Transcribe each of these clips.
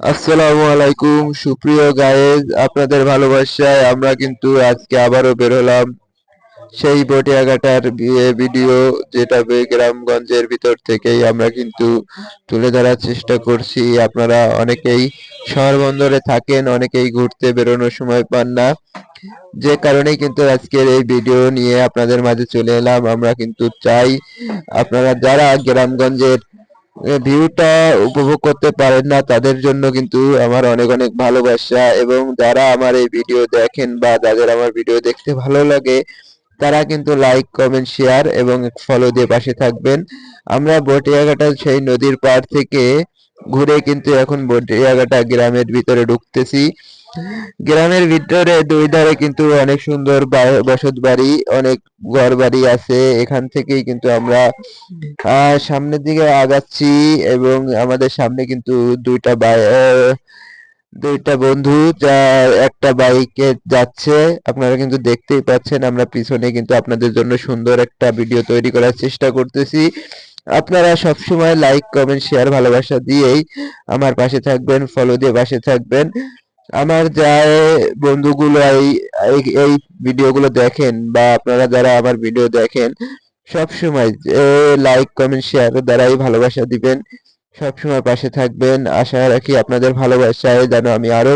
আসসালামু আলাইকুম সুপ্রিয় গায়েজ, আপনাদের ভালোবাসায় আমরা কিন্তু আজকে আবারও বের হলাম সেই বটিয়াঘাটার ভিডিও, যেটা গ্রামগঞ্জের ভিতর থেকেই আমরা কিন্তু তুলে ধরার চেষ্টা করছি। আপনারা অনেকেই শহর বন্দরে থাকেন, অনেকেই ঘুরতে বেরোনোর সময় পান না, যে কারণেই কিন্তু আজকের এই ভিডিও নিয়ে আপনাদের মাঝে চলে এলাম। আমরা কিন্তু চাই আপনারা যারা গ্রামগঞ্জের ভিউটা উপভোগ করতে পারেন না, তাদের জন্য কিন্তু আমার অনেক অনেক ভালোবাসা, এবং যারা আমার এই ভিডিও দেখেন বা যাদের আমার ভিডিও দেখতে ভালো লাগে, তারা কিন্তু লাইক কমেন্ট শেয়ার এবং ফলো দিয়ে পাশে থাকবেন। আমরা বটিয়াঘাটা সেই নদীর পাড় থেকে ঘুরে কিন্তু এখন বটিয়াঘাটা গ্রামের ভিতরে ঢুকতেছি। গ্রামের ভিতরে দুই ধারে কিন্তু অনেক সুন্দর বসত বাড়ি, অনেক ঘর বাড়ি আছে। এখান থেকেই কিন্তু আমরা সামনের দিকে আগাচ্ছি, এবং আমাদের সামনে কিন্তু দুইটা বন্ধু যা একটা বাইকে যাচ্ছে, আপনারা কিন্তু দেখতেই পাচ্ছেন। আমরা পিছনে কিন্তু আপনাদের জন্য সুন্দর একটা ভিডিও তৈরি করার চেষ্টা করতেছি। আপনারা সবসময় লাইক কমেন্ট শেয়ার ভালোবাসা দিয়েই আমার পাশে থাকবেন, ফলো দিয়ে পাশে থাকবেন। আমার যায় বন্ধুগুলো এই ভিডিওগুলো দেখেন, বা আপনারা যারা আমার ভিডিও দেখেন, সব সময় লাইক কমেন্ট শেয়ার দ্বারাই ভালোবাসা দিবেন, সব সময় পাশে থাকবেন। আশা রাখি আপনাদের ভালোবাসায় যেন আমি আরো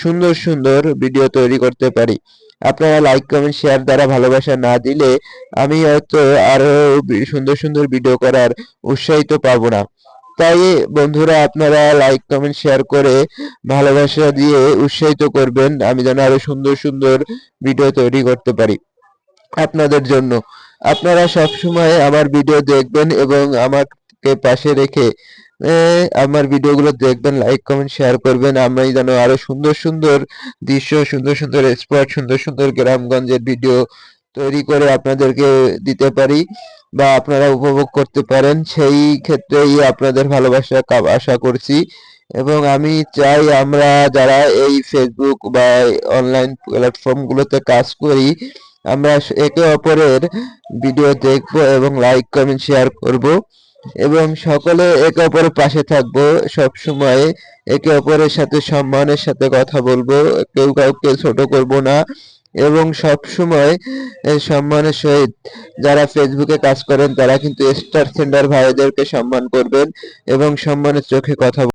সুন্দর সুন্দর ভিডিও তৈরি করতে পারি। আপনারা লাইক কমেন্ট শেয়ার দ্বারা ভালোবাসা না দিলে আমি হয়তো আরো সুন্দর সুন্দর ভিডিও করার উৎসাহিত পাবো না। তাই বন্ধুরা, আপনারা লাইক কমেন্ট শেয়ার করে ভালোবাসা দিয়ে উৎসাহিত করবেন, আমি যেন আরো সুন্দর সুন্দর ভিডিও তৈরি করতে পারি আপনাদের জন্য। আপনারা সব সময় আমার ভিডিও দেখবেন এবং আমাকে পাশে রেখে আমার ভিডিওগুলো দেখবেন, লাইক কমেন্ট শেয়ার করবেন। আমি যেন আরো সুন্দর সুন্দর দৃশ্য, সুন্দর সুন্দর স্পট, সুন্দর সুন্দর গ্রামগঞ্জের ভিডিও তৈরি করে আপনাদেরকে দিতে পারি, বা আপনারা উপভোগ করতে পারেন। সেই ক্ষেত্রেই আপনাদের ভালোবাসা আশা করছি। এবং আমি চাই আমরা যারা এই ফেসবুক বা অনলাইন প্ল্যাটফর্মগুলোতে কাজ করি, আমরা একে অপরের ভিডিও দেখব এবং লাইক কমেন্ট শেয়ার করব, এবং সকলে একে অপরের পাশে থাকবো সব সময়। একে অপরের সাথে সম্মানের সাথে কথা বলবো, কেউ কাউকে ছোট করব না, এবং সব সময় সম্মানের সহিত যারা ফেসবুকে কাজ করেন তারা কিন্তু স্টার সেন্ডার ভাইদেরকে সম্মান করবেন এবং সম্মানের চোখে কথা